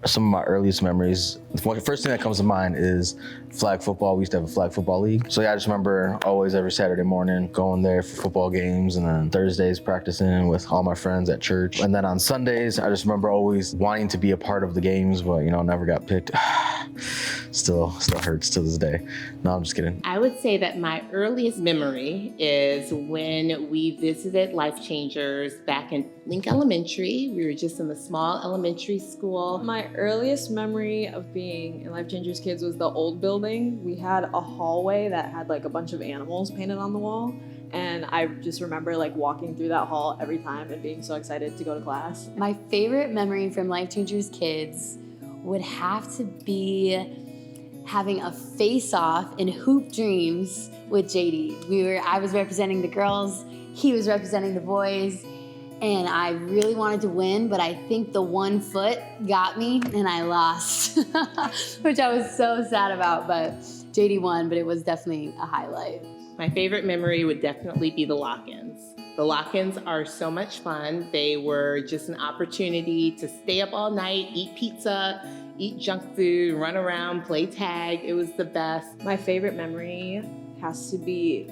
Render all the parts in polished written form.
Some of my earliest memories, the first thing that comes to mind is flag football. We used to have a flag football league. So yeah, I just remember always every Saturday morning going there for football games, and then Thursdays practicing with all my friends at church. And then on Sundays, I just remember always wanting to be a part of the games, but never got picked. Still hurts to this day. No, I'm just kidding. I would say that my earliest memory is when we visited Life Changers back in Link Elementary. We were just in a small elementary school. My earliest memory of being in Life Changers Kids was the old building. We had a hallway that had like a bunch of animals painted on the wall. And I just remember like walking through that hall every time and being so excited to go to class. My favorite memory from Life Changers Kids would have to be having a face-off in Hoop Dreams with JD. I was representing the girls, he was representing the boys, and I really wanted to win, but I think the 1 foot got me and I lost, which I was so sad about, but JD won, but it was definitely a highlight. My favorite memory would definitely be the lock-ins. The lock-ins are so much fun. They were just an opportunity to stay up all night, eat pizza, eat junk food, run around, play tag. It was the best. My favorite memory has to be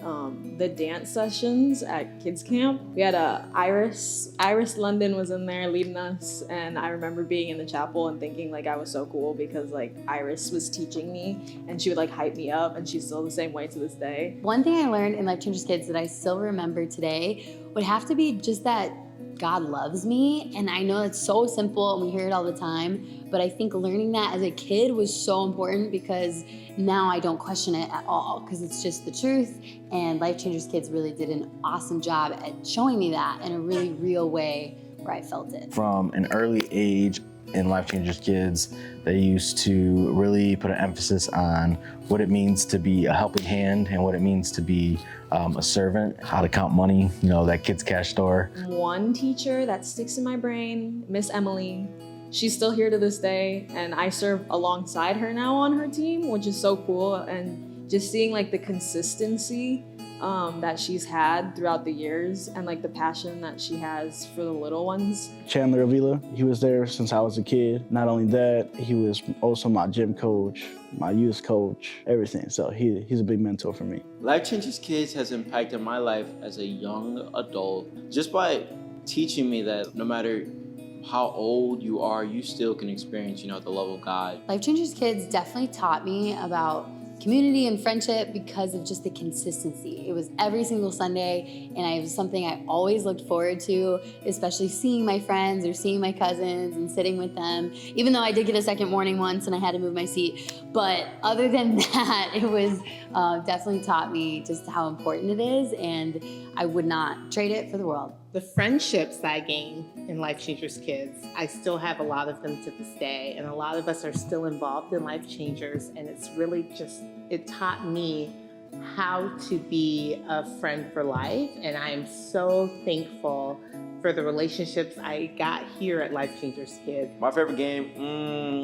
the dance sessions at kids camp. We had Iris London was in there leading us, and I remember being in the chapel and thinking like I was so cool because like Iris was teaching me and she would like hype me up, and she's still the same way to this day. One thing I learned in Life Changers Kids that I still remember today would have to be just that God loves me. And I know it's so simple and we hear it all the time, but I think learning that as a kid was so important because now I don't question it at all because it's just the truth. And Life Changers Kids really did an awesome job at showing me that in a really real way where I felt it. From an early age in Life Changers Kids, they used to really put an emphasis on what it means to be a helping hand and what it means to be a servant, how to count money, that kids cash store. One teacher that sticks in my brain, Miss Emily. She's still here to this day, and I serve alongside her now on her team, which is so cool. And just seeing like the consistency that she's had throughout the years and like the passion that she has for the little ones. Chandler Avila, he was there since I was a kid. Not only that, he was also my gym coach, my youth coach, everything. So he's a big mentor for me. Life Changers Kids has impacted my life as a young adult just by teaching me that no matter how old you are, you still can experience, the love of God. Life Changers Kids definitely taught me about community and friendship because of just the consistency. It was every single Sunday, and it was something I always looked forward to, especially seeing my friends or seeing my cousins and sitting with them, even though I did get a second warning once and I had to move my seat. But other than that, it was definitely taught me just how important it is, and I would not trade it for the world. The friendships I gained in Life Changers Kids, I still have a lot of them to this day, and a lot of us are still involved in Life Changers, and it's really it taught me how to be a friend for life, and I am so thankful for the relationships I got here at Life Changers Kids. My favorite game,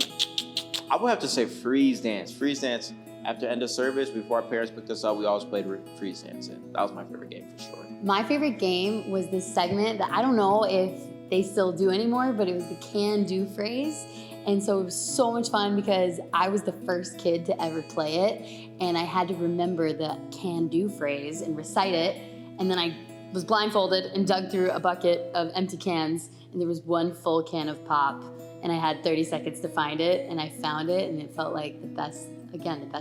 I would have to say freeze dance. Freeze dance, after end of service, before our parents picked us up, we always played freeze dance, and that was my favorite game for sure. My favorite game was this segment that I don't know if they still do anymore, but it was the can do phrase. And so it was so much fun because I was the first kid to ever play it, and I had to remember the can do phrase and recite it. And then I was blindfolded and dug through a bucket of empty cans, and there was one full can of pop, and I had 30 seconds to find it, and I found it, and it felt like the best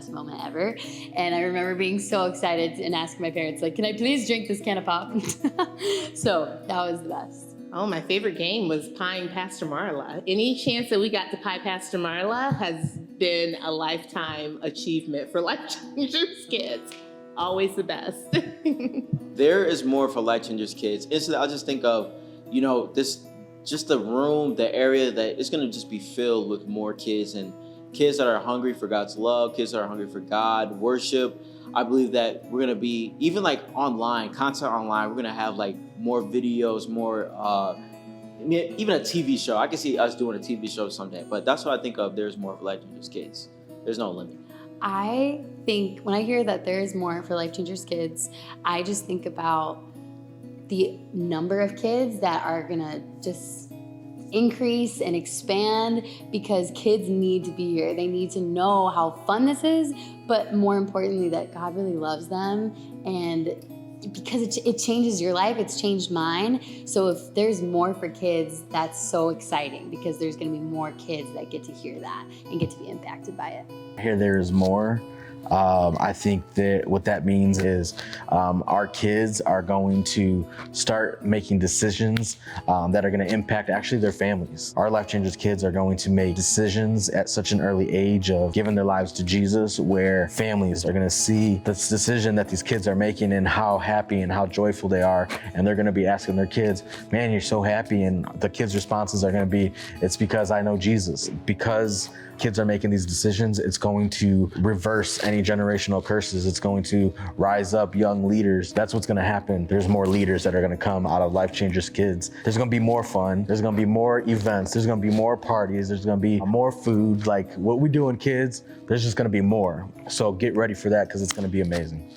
moment ever. And I remember being so excited and asking my parents, like, can I please drink this can of pop? So that was the best. Oh, my favorite game was pieing Pastor Marla. Any chance that we got to pie Pastor Marla has been a lifetime achievement for Life Changers Kids. Always the best. There is more for Life Changers Kids. Instantly, I just think of, just the room, the area that it's going to just be filled with more kids, and kids that are hungry for God's love, kids that are hungry for God, worship. I believe that we're going to be, even like online, content online, we're going to have like more videos, more, even a TV show. I can see us doing a TV show someday, but that's what I think of. There's more for Life Changers Kids. There's no limit. I think when I hear that there is more for Life Changers Kids, I just think about the number of kids that are gonna just increase and expand because kids need to be here. They need to know how fun this is, but more importantly, that God really loves them. And because it changes your life, it's changed mine. So if there's more for kids, that's so exciting because there's gonna be more kids that get to hear that and get to be impacted by it. Here there is more. I think that what that means is our kids are going to start making decisions that are going to impact actually their families. Our Life Changers kids are going to make decisions at such an early age of giving their lives to Jesus, where families are going to see this decision that these kids are making and how happy and how joyful they are. And they're going to be asking their kids, man, you're so happy. And the kids' responses are going to be, it's because I know Jesus. Because kids are making these decisions, it's going to reverse any generational curses. It's going to rise up young leaders. That's what's going to happen. There's more leaders that are going to come out of Life Changers kids. There's going to be more fun. There's going to be more events. There's going to be more parties. There's going to be more food. Like what we do in kids, there's just going to be more. So get ready for that because it's going to be amazing.